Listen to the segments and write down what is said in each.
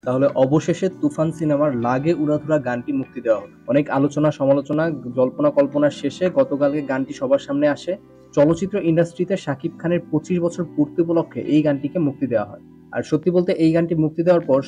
তাহলে অবশেষে তুফান সিনেমার লাগে উড়াধুরা গানটি মুক্তি দেওয়া হলো। অনেক আলোচনা সমালোচনা জল্পনা কল্পনার শেষে গতকালকে গানটি সবার সামনে আসে। চলচ্চিত্র ইন্ডাস্ট্রিতে শাকিব খানের 25 বছর পূর্তি উপলক্ষে এই গানটিকে মুক্তি দেওয়া হয়। আর সত্যি বলতে এই গানটি মুক্তি দেওয়ার পর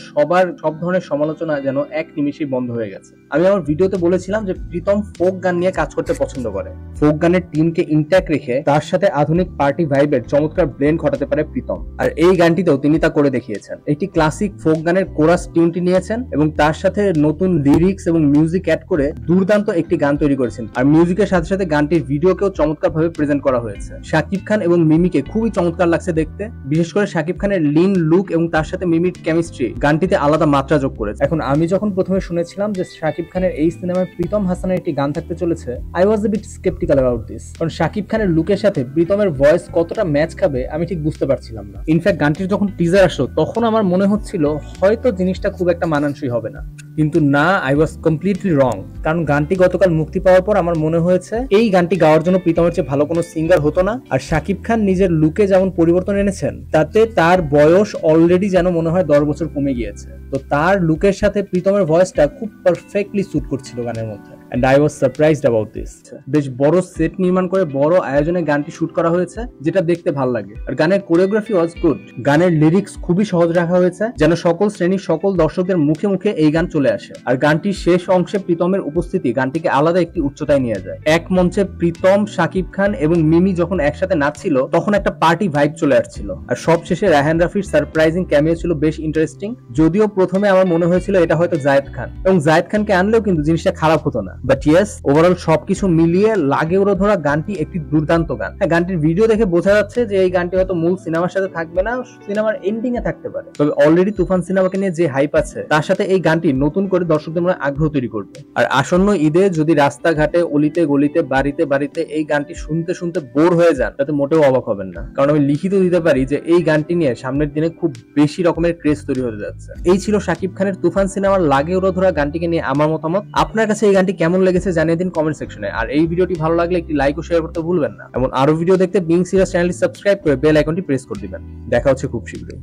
সব ধরনের সমালোচনা যেন এক নিমিষেই বন্ধ হয়ে গেছে। আমি আমার ভিডিওতে বলেছিলাম যে প্রীতম ফোক গান নিয়ে কাজ করতে পছন্দ করে। ফোক গানের টিমকে ইনট্যাক্ট রেখে তার সাথে আধুনিক পার্টি ভাইবের চমৎকার ব্লেন্ড ঘটাতে পারে প্রীতম। আর এই গানটিতেও তিনি তা করে দেখিয়েছেন। একটি ক্লাসিক ফোক গানের কোরাস টিউনটি নিয়েছেন এবং তার সাথে নতুন লিরিক্স এবং মিউজিক অ্যাড করে দুর্দান্ত একটি গান তৈরি করেছেন। আর মিউজিকের সাথে সাথে গানটির ভিডিওকেও চমৎকার ভাবে প্রেজেন্ট করা হয়েছে। শাকিব খান এবং মিমিকে খুবই চমৎকার লাগছে দেখতে। বিশেষ করে শাকিব খানের লিন লুক এবং তার সাথে মিমির কেমিস্ট্রি গানটিতে আলাদা মাত্রা যোগ করেছে। এখন আমি যখন প্রথমে শুনেছিলাম যে শাকিব খানের এই সিনেমায় প্রীতম হাসানের একটি গান থাকতে চলেছে, I was a bit sceptical about this. কারণ শাকিব খানের লুকের সাথে প্রীতমের ভয়েস কতটা ম্যাচ খাবে আমি ঠিক বুঝতে পারছিলাম না। ইনফ্যাক্ট গানটির যখন টিজার আসলো তখন আমার মনে হচ্ছিল হয়তো জিনিসটা খুব একটা মানানসই হবে না, কিন্তু না, আই ওয়াজ কমপ্লিটলি রং। কারণ গানটি গতকাল মুক্তি পাওয়ার পর আমার মনে হয়েছে এই গানটি গাওয়ার জন্য প্রীতমের চেয়ে ভালো কোনো সিঙ্গার হতো না। আর শাকিব খান নিজের লুকে যেমন পরিবর্তন এনেছেন তাতে তার বয়স অলরেডি যেন মনে হয় 10 বছর কমে গিয়েছে। তো তার লুকের সাথে প্রীতমের ভয়েসটা খুব পারফেক্টলি স্যুট করছিল গানের মধ্যে। And I was surprised about this. বেশ বড় সেট নির্মাণ করে বড় আয়োজনে গানটি শুট করা হয়েছে, যেটা দেখতে ভালো লাগে। আর গানের কোরিওগ্রাফি ওয়াজ গুড। গানের লিরিক্স খুবই সহজ রাখা হয়েছে যেন সকল শ্রেণীর সকল দর্শকদের মুখে মুখে এই গান চলে আসে। আর গানটির শেষ অংশে প্রীতমের উপস্থিতি গানটিকে আলাদা একটি উচ্চতায় নিয়ে যায়। এক মঞ্চে প্রীতম, শাকিব খান এবং মিমি যখন একসাথে নাচছিল তখন একটা পার্টি ভাইব চলে আসছিল। আর সব শেষে রায়হান রাফির সারপ্রাইজিং ক্যামিও ছিল বেশ ইন্টারেস্টিং। যদিও প্রথমে আমার মনে হয়েছিল এটা হয়তো জায়েদ খান, এবং জায়েদ খানকে আনলেও কিন্তু জিনিসটা খারাপ হতো না। বাট ইয়েস, ওভারঅল সবকিছু মিলিয়ে লাগে উড়াধুরা গানটি একটি দুর্দান্ত গান। হ্যাঁ, গানটির ভিডিও দেখে বোঝা যাচ্ছে যে এই গানটি হয়তো মূল সিনেমার সাথে থাকবে না, সিনেমার এন্ডিং এ থাকতে পারে। তবে অলরেডি তুফান সিনেমাকে নিয়ে যে হাইপ আছে তার সাথে এই গানটি নতুন করে দর্শকদের মনে আগ্রহ তৈরি করবে। আর আসন্ন ঈদে যদি রাস্তাঘাটে, অলিতে গলিতে, বাড়িতে বাড়িতে এই গানটি শুনতে শুনতে বোর হয়ে যান, তাতে মোটেও অবাক হবেন না। কারণ আমি লিখিত দিতে পারি যে এই গানটি নিয়ে সামনের দিনে খুব বেশি রকমের ক্রেজ তৈরি হতে যাচ্ছে। এই ছিল শাকিব খানের তুফান সিনেমার লাগে উড়াধুরা গানটিকে নিয়ে আমার মতামত। আপনার কাছে এই গানটি কেমন লেগেছে জানিয়ে দিন কমেন্ট সেকশনে। আর এই ভিডিওটি ভালো লাগলে একটি লাইক ও শেয়ার করতে ভুলবেন না। এমন আরো ভিডিও দেখতে বিং সিরিয়াস চ্যানেলটি সাবস্ক্রাইব করে বেল আইকনটি প্রেস করে দিবেন। দেখা হচ্ছে খুব শীঘ্রই।